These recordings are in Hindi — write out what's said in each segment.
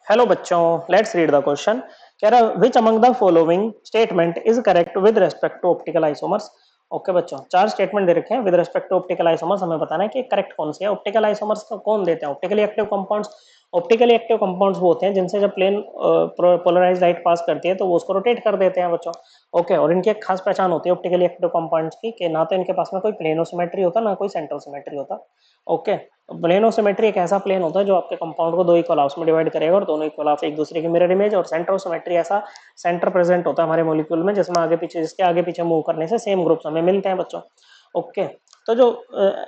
हेलो बच्चों, लेट्स रीड द क्वेश्चन। कह रहा which among the following statement is correct with respect to optical isomers. Okay बच्चों, चार स्टेटमेंट दे रखे हैं with respect to optical isomers. हमें बताना है कि करेक्ट कौन सी है। ऑप्टिकल आइसोमर्स को कौन देते हैं? Optically active compounds. Optically active compounds वो होते हैं जिनसे जब प्लेन पोलराइज्ड लाइट पास करती है तो वो उसको रोटेट कर देते हैं बच्चों। ओके, और इनकी एक खास पहचान होती है ऑप्टिकली एक्टिव कंपाउंड्स की कि ना तो इनके पास में कोई प्लेनो सिमेट्री होता, ना कोई सेंट्रल सिमेट्री होता। ओके, प्लेनो सिमेट्री एक ऐसा प्लेन होता है जो आपके कंपाउंड को दो इक्वल हाफ्स में डिवाइड करेगा और दोनों इक्वल हाफ एक दूसरे की मिरर इमेज। और सेंट्रो सिमेट्री ऐसा सेंटर प्रेजेंट होता है हमारे मॉलिक्यूल में जिसमें आगे पीछे जिसके आगे पीछे मूव करने से सेम ग्रुप्स हमें मिलते हैं बच्चों। ओके, तो जो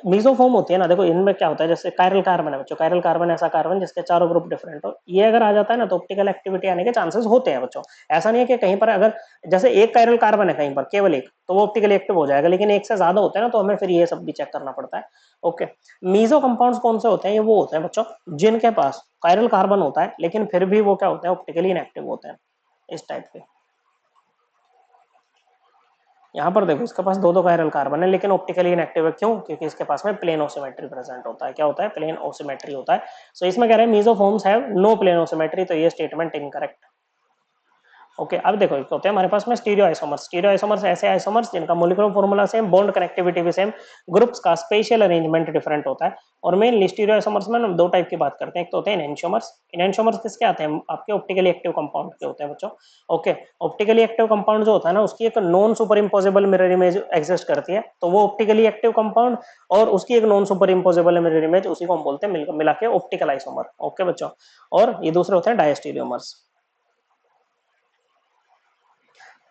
मीजोफॉर्म होती है ना, देखो इनमें क्या होता है, जैसे कायरल कार्बन है बच्चों। कायरल कार्बन ऐसा कार्बन जिसके चारों ग्रुप डिफरेंट हो, ये अगर आ जाता है ना तो ऑप्टिकल एक्टिविटी आने के चांसेस होते हैं बच्चों। ऐसा नहीं है कि कहीं पर अगर जैसे एक कायरल कार्बन है कहीं पर केवल एक, तो वो ऑप्टिकली एक्टिव हो जाएगा, लेकिन एक से ज्यादा होते हैं ना तो हमें फिर ये सब भी चेक करना पड़ता है। ओके, मीजो कंपाउंड्स कौन से होते हैं? ये वो होते हैं बच्चों जिनके पास कायरल कार्बन होता है लेकिन फिर भी वो क्या होता है, ऑप्टिकली इनएक्टिव होते हैं, इस टाइप के। यहाँ पर देखो इसके पास दो दो कायरल कार्बन है लेकिन ऑप्टिकली इनएक्टिव है। क्यों? क्योंकि इसके पास में प्लेन ओसिमेट्री प्रेजेंट होता है। क्या होता है? प्लेन ओसिमेट्री होता है। सो इसमें कह रहे हैं मीजोफॉर्म्स हैव नो प्लेन ओसिमेट्री, तो ये स्टेटमेंट इनकरेक्ट। ओके, अब देखो एक होते हैं हमारे पास में स्टीरियो आइसोमर्स। स्टीरियो आइसोमर्स ऐसे आइसोमर्स जिनका molecular formula same, bond connectivity भी सेम, ग्रुप्स का स्पेशल अरेंजमेंट डिफरेंट होता है। और मेनली स्टीरियो आइसोमर्स में हम दो टाइप की बात करते हैं। एक तो होते हैं एनेंटियोमर्स। एनेंटियोमर्स किसके आते हैं? आपके ऑप्टिकली एक्टिव कंपाउंड के होते हैं बच्चों। ओके, ऑप्टिकली एक्टिव कंपाउंड जो होता है ना उसकी एक non super imposable mirror image exist करती है, तो वो ऑप्टिकली एक्टिव कंपाउंड और उसकी एक non super imposable mirror image, उसी को हम बोलते हैं मिला के ऑप्टिकल आइसोमर। ओके बच्चों, और ये दूसरे होते हैं डायस्टीरियोमर्स।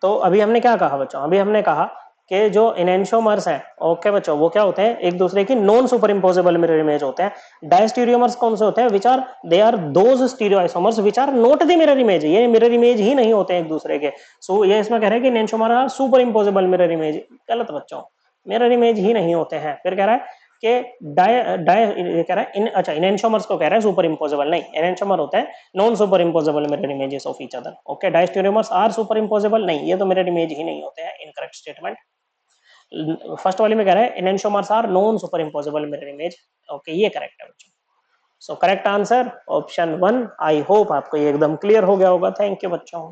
तो अभी हमने क्या कहा बच्चों? अभी हमने कहा कि जो इनेंशियोमर्स हैं, ओके बच्चों, वो क्या होते हैं? एक दूसरे की non super imposable mirror image होते हैं। डायस्टीरियोमर्स कौन से होते हैं? Which are they are those stereo isomers which are not the mirror image. ये मिरर इमेज ही नहीं होते हैं एक दूसरे के। सो ये इसमें कह रहे हैं कि enantiomer are super imposable mirror image. गलत बच्चों, मिरर इमेज ही नहीं होते हैं। फिर कह रहा है कि डाय डाय ये कह रहा है अच्छा इनेंशियोमर्स को कह रहा है सुपर इम्पोजेबल नहीं, इनेंशियोमर होता है non super imposable mirror images of each other. Okay, diastereomers are super imposable नहीं, ये तो मिरर इमेज ही नहीं होते हैं। Incorrect statement. फर्स्ट वाले में कह रहा है enantiomers are non super imposable mirror image. Okay, ये करेक्ट है बच्चों। So correct answer option 1। I hope आपको ये एकदम क्लियर हो गया होगा। थैंक यू बच्चों।